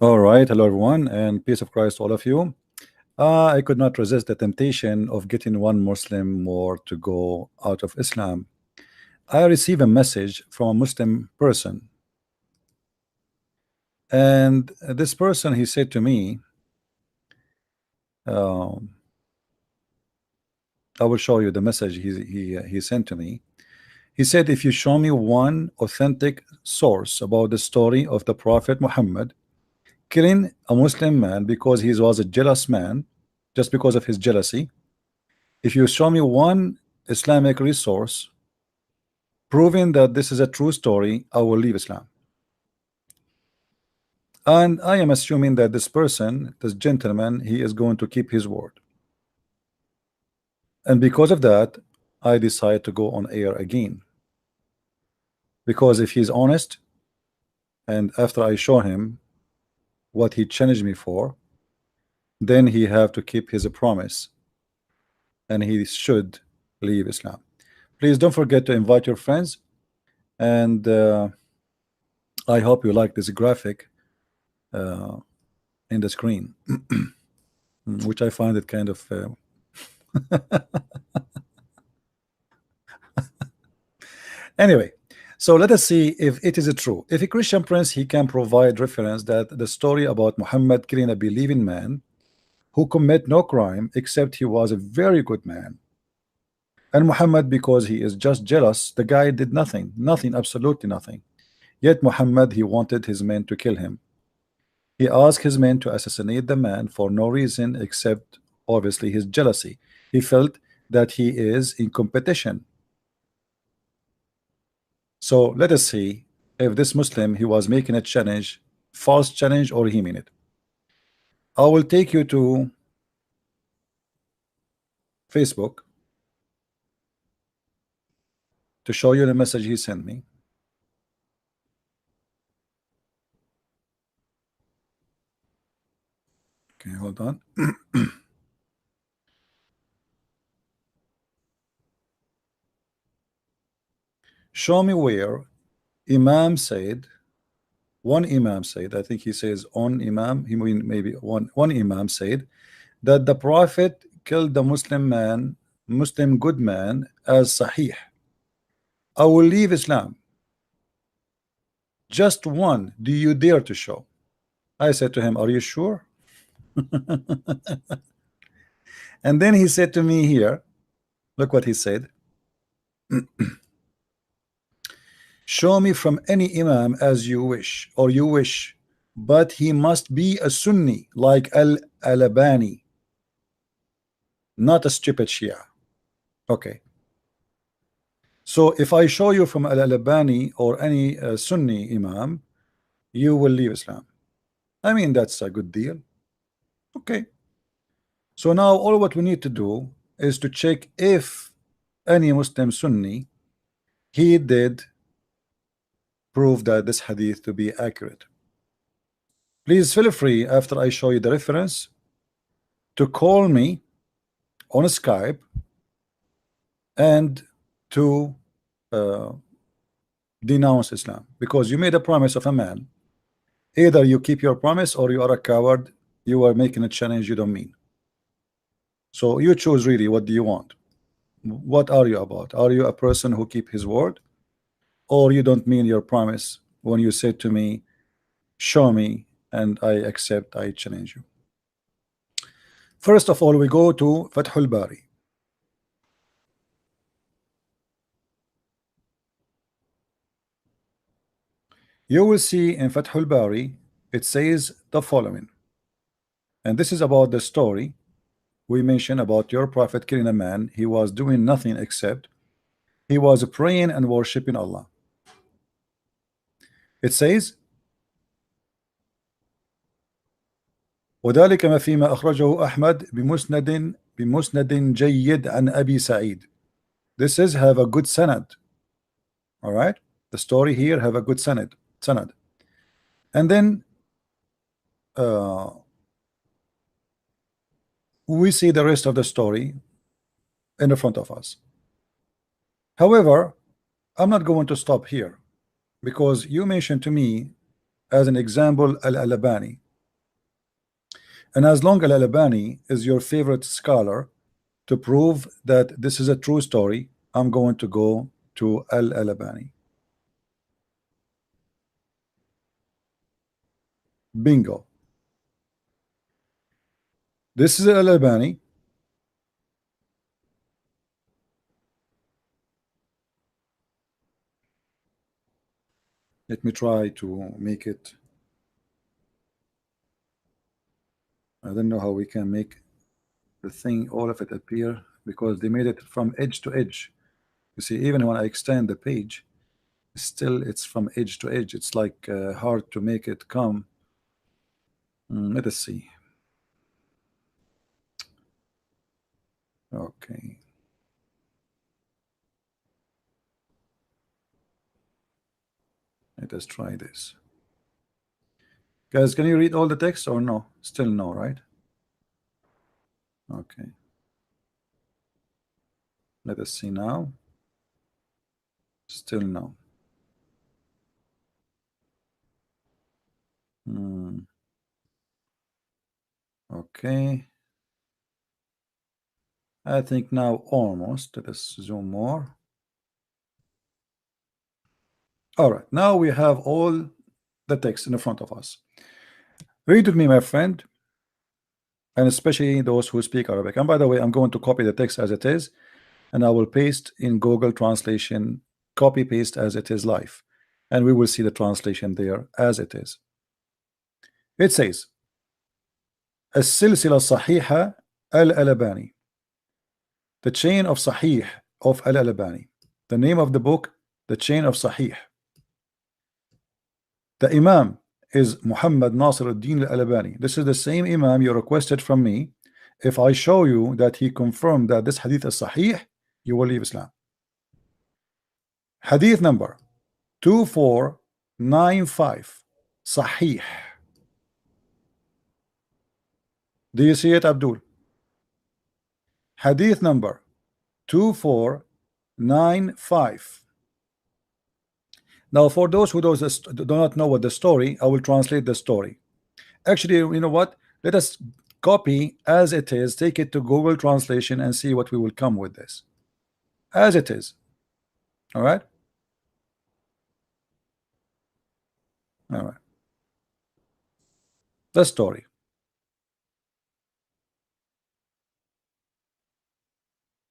All right, hello everyone, and peace of Christ to all of you. I could not resist the temptation of getting one Muslim more to go out of Islam. I received a message from a Muslim person, and this person, he said to me, I will show you the message he sent to me. He said, if you show me one authentic source about the story of the Prophet Muhammad killing a Muslim man because he was a jealous man, just because of his jealousy, if you show me one Islamic resource proving that this is a true story, I will leave Islam. And I am assuming that this person, this gentleman, he is going to keep his word. And because of that, I decide to go on air again. Because if he's honest, and after I show him what he challenged me for, then he have to keep his promise, and he should leave Islam. Please don't forget to invite your friends, and I hope you like this graphic in the screen, which I find it kind of anyway. So let us see if it is true. If a Christian prince, he can provide reference that the story about Muhammad killing a believing man who commit no crime except he was a very good man, and Muhammad, because he is just jealous, the guy did nothing, absolutely nothing. Yet Muhammad, he wanted his men to kill him. He asked his men to assassinate the man for no reason except obviously his jealousy. He felt that he is in competition. So let us see if this Muslim, he was making a challenge, false challenge, or he mean it. I will take you to Facebook to show you the message he sent me. Okay, hold on. Show me where Imam said, one Imam said, I think he says on Imam, he mean maybe one Imam said that the Prophet killed the Muslim good man as Sahih. I will leave Islam. Just one, do you dare to show? I said to him, are you sure? And then he said to me here, look what he said. Show me from any Imam as you wish, or you wish, but he must be a Sunni like Al-Albani, not a stupid Shia. Okay. So if I show you from Al-Albani or any Sunni Imam, you will leave Islam. I mean, that's a good deal. Okay. So now all what we need to do is to check if any Muslim Sunni, he did prove that this hadith to be accurate. Please feel free, after I show you the reference, to call me on Skype and to denounce Islam, because you made a promise of a man. Either you keep your promise or you are a coward. You are making a challenge you don't mean. So you choose really, what do you want? What are you about? Are you a person who keep his word, or you don't mean your promise when you say to me, show me, and I accept, I challenge you? First of all, we go to Fathul Bari. You will see in Fathul Bari, it says the following, and this is about the story we mentioned about your prophet killing a man. He was doing nothing except he was praying and worshiping Allah. It says, وذلك ما فيما أخرجه أحمد بمسند جيد عن أبي سعيد. This is have a good sanad. All right, the story here have a good sanad. And then we see the rest of the story in the front of us. However, I'm not going to stop here, because you mentioned to me as an example Al-Albani. And as long as Al-Albani is your favorite scholar to prove that this is a true story, I'm going to go to Al-Albani. Bingo. This is Al-Albani. Let me try to make it. I don't know how we can make the thing, all of it appear, because they made it from edge to edge. You see, even when I extend the page, still it's from edge to edge. It's like hard to make it come. Let us see. Okay. Let us try this. Guys, can you read all the text or no? Still no, right? Okay. Let us see now. Still no. Okay. I think now almost. Let us zoom more. All right. Now we have all the text in front of us. Read with me, my friend, and especially those who speak Arabic. And by the way, I'm going to copy the text as it is, and I will paste in Google Translation, copy paste as it is live, and we will see the translation there as it is. It says السلسلة الصحيحة الألباني, the chain of Sahih of Al-Albani. The name of the book, the chain of Sahih. The Imam is Muhammad Nasir al-Din al-Albani. This is the same Imam you requested from me. If I show you that he confirmed that this hadith is Sahih, you will leave Islam. Hadith number 2495, Sahih. Do you see it, Abdul? Hadith number 2495. Now, for those who do not know what the story, I will translate the story. Actually, you know what? Let us copy as it is, take it to Google Translation and see what we will come with this. As it is. All right? All right. The story.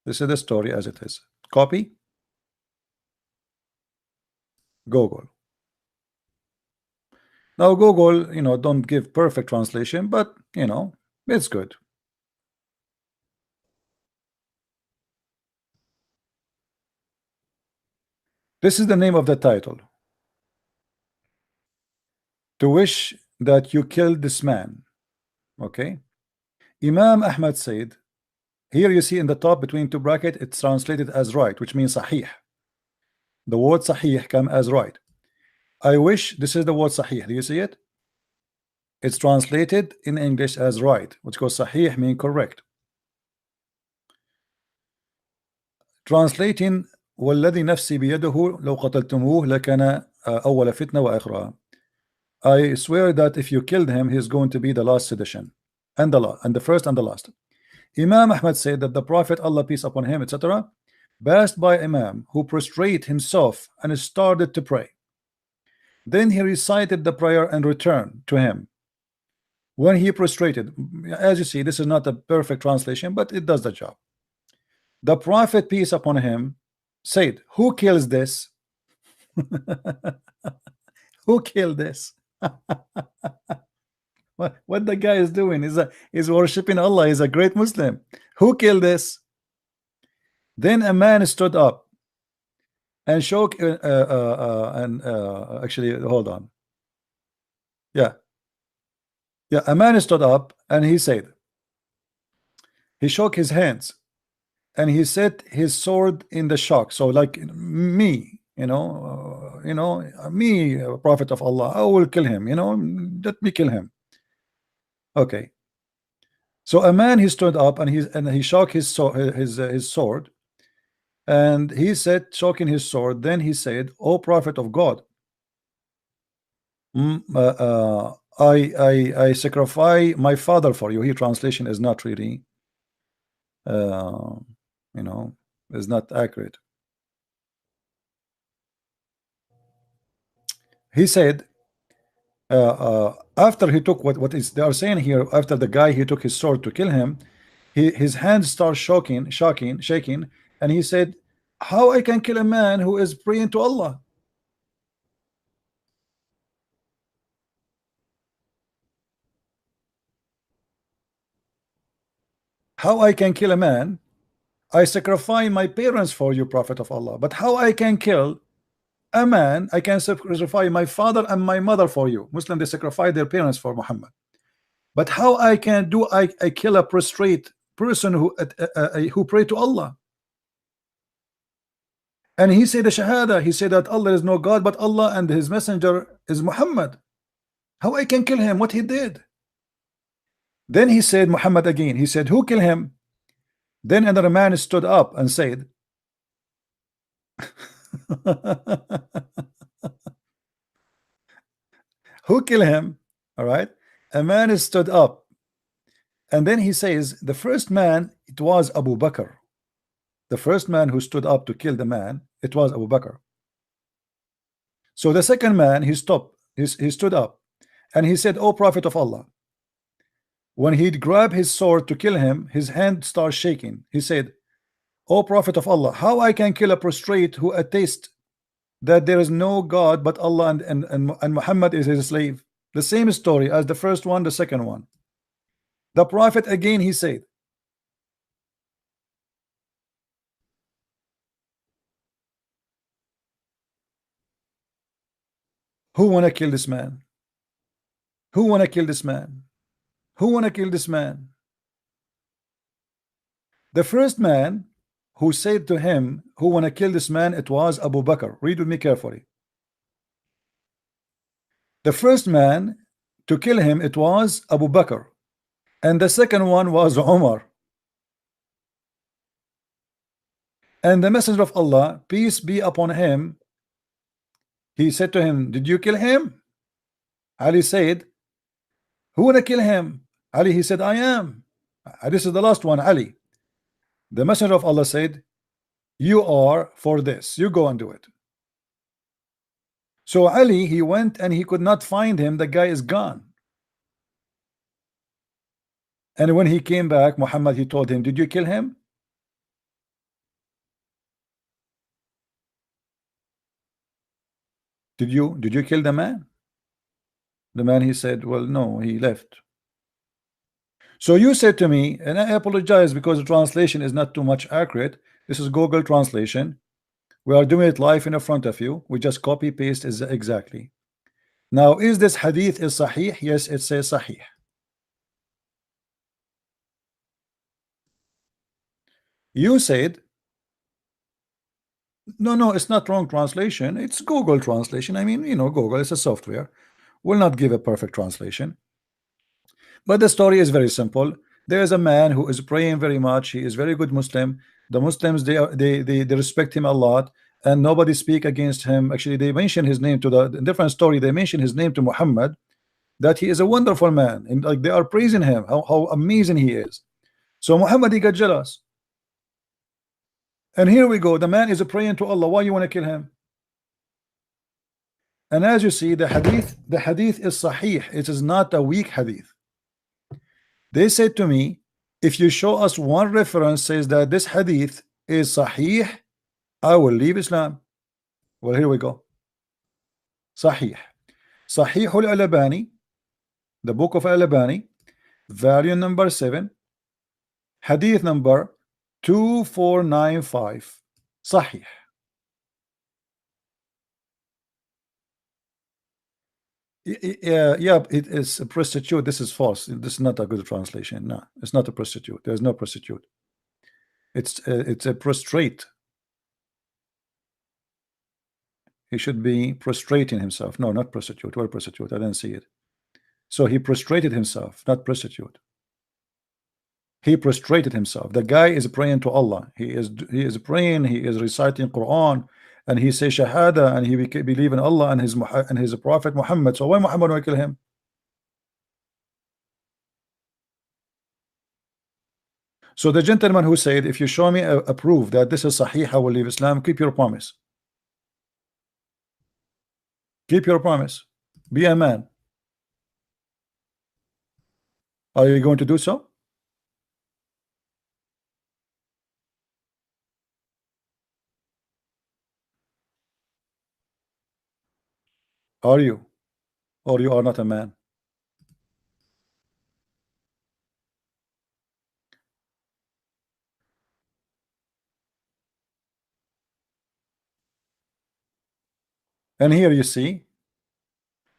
This is the story as it is. Copy. Google. Now Google, you know, don't give perfect translation, but you know, it's good. This is the name of the title. To wish that you killed this man. Okay. Imam Ahmad said, here you see in the top between two brackets, it's translated as right, which means Sahih. The word Sahih come as right. I wish, this is the word Sahih. Do you see it? It's translated in English as right, which goes Sahih mean correct. Translating والذي نفسي بيده لو قتلتموه لكان أول فتنة وآخرها. I swear that if you killed him, he's going to be the last sedition, and the first and the last. Imam Ahmad said that the Prophet, Allah peace upon him, etc., passed by Imam who prostrate himself and started to pray. Then he recited the prayer and returned to him. When he prostrated, as you see, this is not a perfect translation, but it does the job. The Prophet, peace upon him, said, who kills this? Who killed this? What the guy is doing is worshiping Allah. He's a great Muslim. Who killed this? Then a man stood up and shook actually hold on. Yeah, a man stood up and he said, he shook his hands and he set his sword in the shock. So like me, me, Prophet of Allah, I will kill him, let me kill him. Okay. So a man, he stood up and he shook his sword, and he said, shoking his sword, then he said, O Prophet of God, I sacrifice my father for you. Here translation is not really you know, is not accurate. He said after he took what is they are saying here, after the guy he took his sword to kill him, his hands start shaking, and he said, how I can kill a man who is praying to Allah? How I can kill a man? I sacrifice my parents for you, Prophet of Allah. But how I can kill a man? I can sacrifice my father and my mother for you. Muslim, they sacrifice their parents for Muhammad. But how I can do I kill a prostrate person who pray to Allah? And he said the Shahada. He said that Allah is no God but Allah, and his messenger is Muhammad. How I can kill him? What he did? Then he said Muhammad again. He said, who killed him? Then another man stood up and said, who killed him? All right. A man stood up, and then he says, the first man, it was Abu Bakr. The first man who stood up to kill the man, it was Abu Bakr. So the second man, he stood up, and he said, O Prophet of Allah. When he'd grab his sword to kill him, his hand starts shaking. He said, O Prophet of Allah, how I can kill a prostrate who attests that there is no God but Allah, and Muhammad is his slave? The same story as the first one, the second one. The Prophet again, he said, who wanna kill this man? Who wanna kill this man? Who wanna kill this man? The first man who said to him, who wanna kill this man, it was Abu Bakr. Read with me carefully. The first man to kill him, it was Abu Bakr, and the second one was Umar. And the Messenger of Allah, peace be upon him, he said to him, did you kill him? Ali said, who wanna kill him? Ali, he said, I am. This is the last one, Ali. The Messenger of Allah said, you are for this, you go and do it. So Ali, he went and he could not find him. The guy is gone. And when he came back, Muhammad, he told him, did you kill him? Did you kill the man? The man, he said, well, no, he left. So you said to me, and I apologize because the translation is not too much accurate. This is Google translation. We are doing it live in front of you. We just copy paste is exactly. Now, is this hadith is sahih? Yes, it says sahih. You said, no, it's not wrong translation. It's Google translation. I mean, you know, Google is a software. Will not give a perfect translation. But the story is very simple. There is a man who is praying very much. He is very good Muslim. The Muslims, they respect him a lot, and nobody speak against him. Actually, they mention his name to the different story. They mention his name to Muhammad, that he is a wonderful man, and like they are praising him, how amazing he is. So Muhammad, he got jealous. And here we go. The man is praying to Allah. Why you want to kill him? And as you see, the hadith is sahih. It is not a weak hadith. They said to me, if you show us one reference says that this hadith is sahih, I will leave Islam. Well, here we go. Sahih. Sahih al-Albani, the book of Al-Albani, volume number 7, hadith number 2495. Sahih. Yeah, it is a prostitute. This is false. This is not a good translation. No, it's not a prostitute. There's no prostitute. It's a prostrate. He should be prostrating himself. No, not prostitute. Where prostitute? I didn't see it. So he prostrated himself, not prostitute. He prostrated himself. The guy is praying to Allah. He is praying. He is reciting Quran, and he says Shahada, and he believe in Allah and his Prophet Muhammad. So why Muhammad will kill him? So the gentleman who said, if you show me a proof that this is Sahih, I will leave Islam, keep your promise. Keep your promise. Be a man. Are you going to do so? Are you? Or you are not a man? And here you see,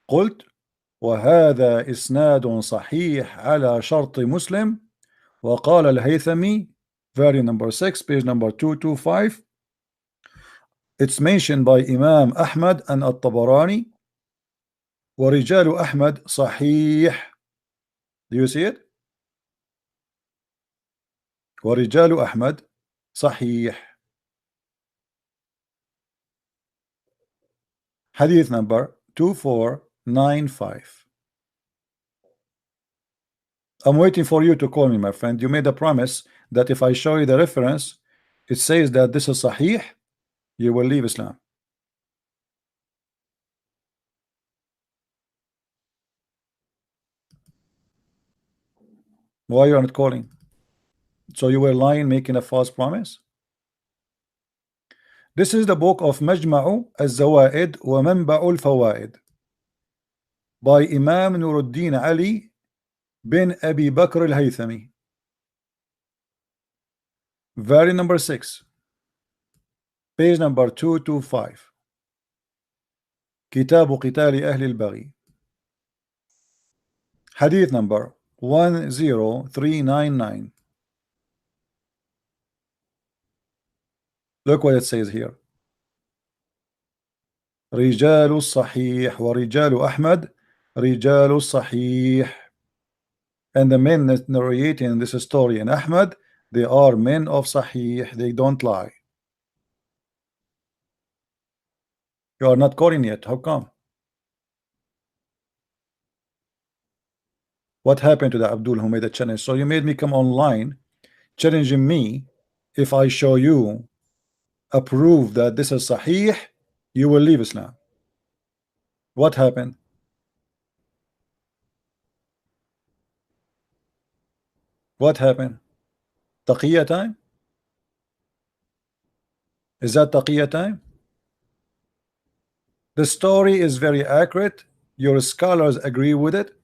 قلت وهذا إسناد صحيح على شرط مسلم. وقال الهيثمي, very number 6, page number 225. It's mentioned by Imam Ahmad and At-Tabarani. ورجال أحمد صحيح. Do you see it? ورجال أحمد صحيح. Hadith number 2495. I'm waiting for you to call me, my friend. You made a promise that if I show you the reference, it says that this is Sahih, you will leave Islam. Why you are not calling? So you were lying, making a false promise? This is the book of Majma'u al-Zawaid wa Manba'u al-Fawaid by Imam Nuruddin Ali bin Abi Bakr al-Haythami. Very number 6, page number 225. كتاب قتال أهل البغي. Hadith number 10399. Look what it says here. رجال الصحيح ورجال أحمد رجال الصحيح. And the men narrating this story in Ahmad, they are men of Sahih, they don't lie. You are not calling yet, how come? What happened to the Abdul who made a challenge? So you made me come online challenging me. If I show you a proof that this is Sahih, you will leave Islam. What happened? What happened? Taqiyya time? Is that taqiyya time? The story is very accurate. Your scholars agree with it.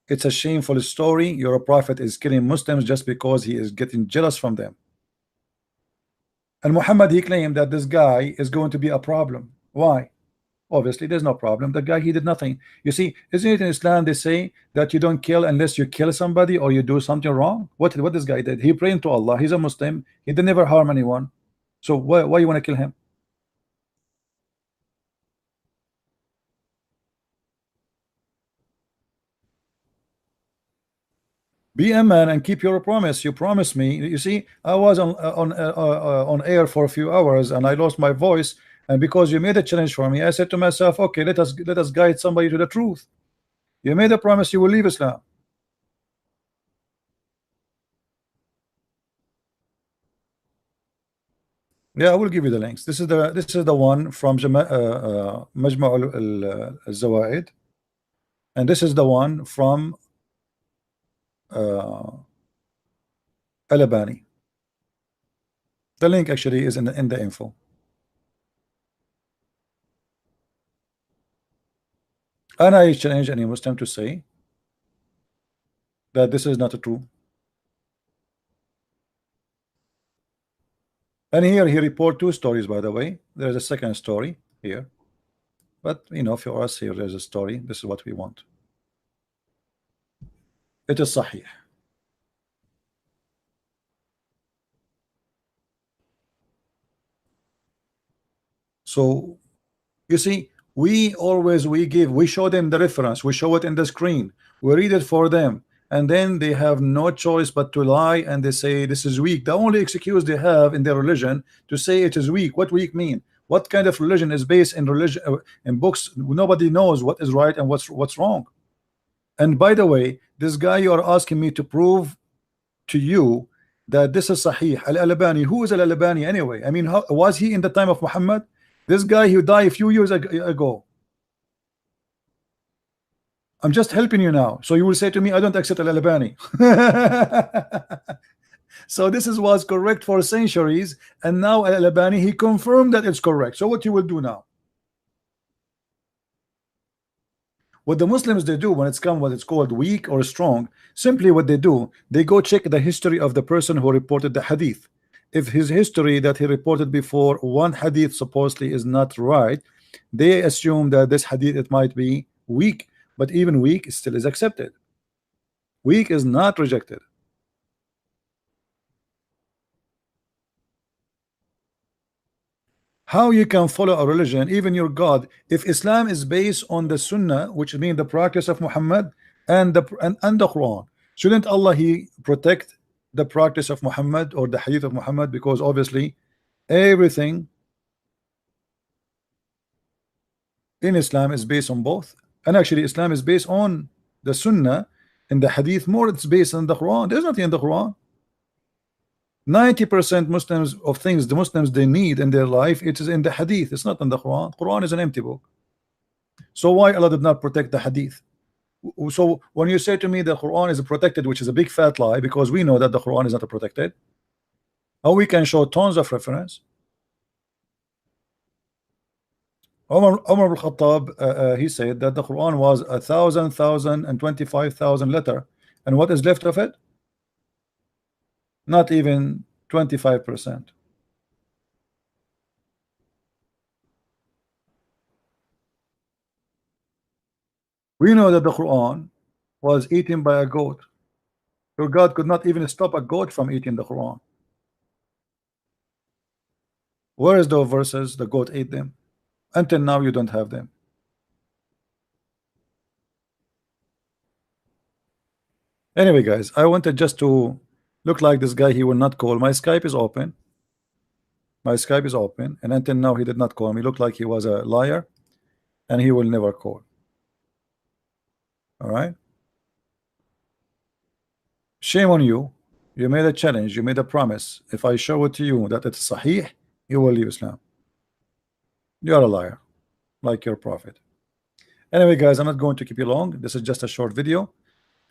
It's a shameful story. Your prophet is killing Muslims just because he is getting jealous from them. And Muhammad, he claimed that this guy is going to be a problem. Why? Obviously there's no problem. The guy, he did nothing. You see, isn't it in Islam they say that you don't kill unless you kill somebody or you do something wrong? What this guy did? He prayed to Allah. He's a Muslim. He did never harm anyone. So why you want to kill him? Be a man and keep your promise. You promised me. You see, I was on air for a few hours and I lost my voice. And because you made a challenge for me, I said to myself, okay, let us guide somebody to the truth. You made a promise you will leave Islam. Yeah, I will give you the links. This is the one from Majma' al-Zawaid, and this is the one from Al-Albani. The link actually is in the info. And I challenge any Muslim to say that this is not true. And here he report 2 stories, by the way. There's a second story here, but you know, for us here there's a story. This is what we want. It is Sahih. So you see, we show them the reference, we show it in the screen, we read it for them, and then they have no choice but to lie, and they say this is weak. The only excuse they have in their religion to say it is weak. What weak mean? What kind of religion is based in religion in books? Nobody knows what is right and what's wrong. And by the way, this guy you are asking me to prove to you that this is Sahih. Al-Albani, who is Al-Albani anyway? I mean, how, was he in the time of Muhammad? This guy who died a few years ago. I'm just helping you now. So you will say to me, I don't accept Al-Albani. So this is was correct for centuries, and now Al-Albani, he confirmed that it's correct. So what you will do now? What the Muslims they do when it's come what it's called weak or strong, simply what they do, they go check the history of the person who reported the hadith. If his history that he reported before one hadith supposedly is not right, they assume that this hadith it might be weak, but even weak still is accepted. Weak is not rejected. How you can follow a religion, even your God, if Islam is based on the Sunnah, which means the practice of Muhammad and the Quran? Shouldn't Allah he protect the practice of Muhammad or the hadith of Muhammad? Because obviously everything in Islam is based on both, and actually Islam is based on the Sunnah and the hadith more. It's based on the Quran. There's nothing in the Quran. 90% Muslims of things the Muslims they need in their life, it is in the hadith. It's not in the Quran. Quran is an empty book. So why Allah did not protect the hadith? So when you say to me the Quran is protected, which is a big fat lie, because we know that the Quran is not protected, or we can show tons of reference. Umar al-Khattab he said that the Quran was 1,000 and 25,000 letter, and what is left of it? Not even 25%. We know that the Quran was eaten by a goat. Your God could not even stop a goat from eating the Quran. Where is those verses? The goat ate them. Until now you don't have them. Anyway guys, I wanted just to look like this guy. He will not call. My Skype is open. My Skype is open, and until now he did not call me. Looked like he was a liar, and he will never call. All right. Shame on you. You made a challenge. You made a promise. If I show it to you that it's Sahih, you will leave Islam. You are a liar, like your prophet. Anyway, guys, I'm not going to keep you long. This is just a short video.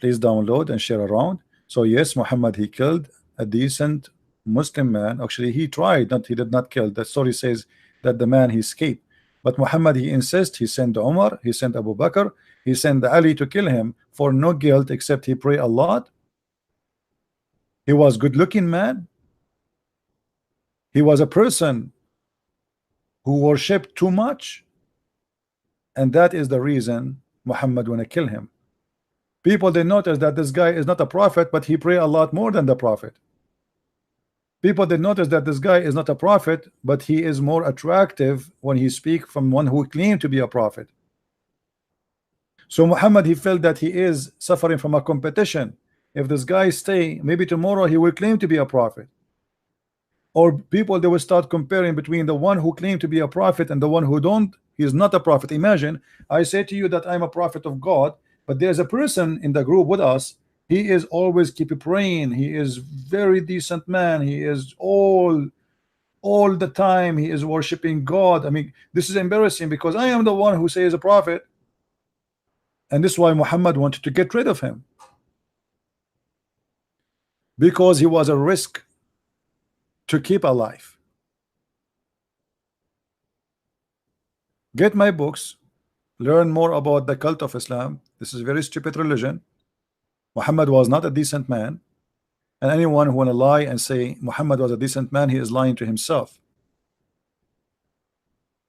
Please download and share around. So yes, Muhammad he killed a decent Muslim man. Actually, he tried, he did not kill. The story says that the man he escaped. But Muhammad he insists. He sent Umar, he sent Abu Bakr, he sent Ali to kill him for no guilt except he prayed a lot. He was good-looking man. He was a person who worshipped too much, and that is the reason Muhammad wanna kill him. People they notice that this guy is not a prophet, but he pray a lot more than the prophet. People they notice that this guy is not a prophet, but he is more attractive when he speak from one who claimed to be a prophet. So Muhammad he felt that he is suffering from a competition. If this guy stay, maybe tomorrow he will claim to be a prophet. Or people they will start comparing between the one who claimed to be a prophet and the one who don't. He is not a prophet. Imagine I say to you that I'm a prophet of God, but there's a person in the group with us. He is always keep praying. He is very decent man. He is all the time he is worshiping God. I mean, this is embarrassing because I am the one who says a prophet, and this is why Muhammad wanted to get rid of him, because he was a risk to keep alive. Get my books, learn more about the cult of Islam. This is a very stupid religion. Muhammad was not a decent man, and anyone who want to lie and say Muhammad was a decent man, he is lying to himself.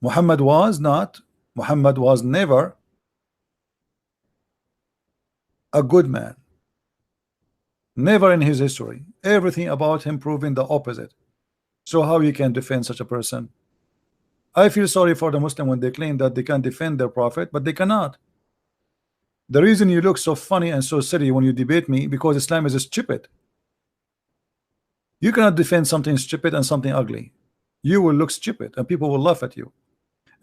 Muhammad was never a good man. Never in his history. Everything about him proving the opposite. So how you can defend such a person? I feel sorry for the Muslim when they claim that they can defend their prophet, but they cannot. The reason you look so funny and so silly when you debate me, because Islam is stupid. You cannot defend something stupid and something ugly. You will look stupid and people will laugh at you.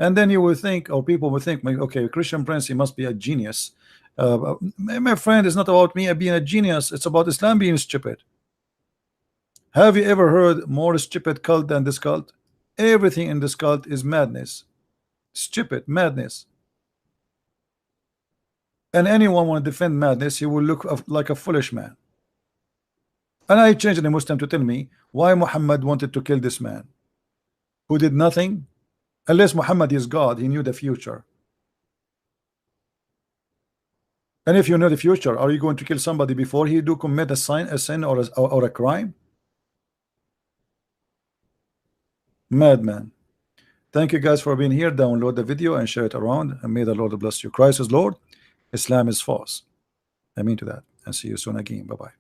And then you will think, or people will think, okay, Christian Prince, he must be a genius. My friend, it's not about me being a genius. It's about Islam being stupid. Have you ever heard more stupid cult than this cult? Everything in this cult is madness, stupid madness. And anyone want to defend madness, he will look like a foolish man. And I changed the Muslim to tell me why Muhammad wanted to kill this man who did nothing. Unless Muhammad is God, he knew the future. And if you know the future, are you going to kill somebody before he do commit a sin or a crime? Madman. Thank you guys for being here. Download the video and share it around, and may the Lord bless you. Christ is Lord, Islam is false. I mean to that, and see you soon again. Bye bye.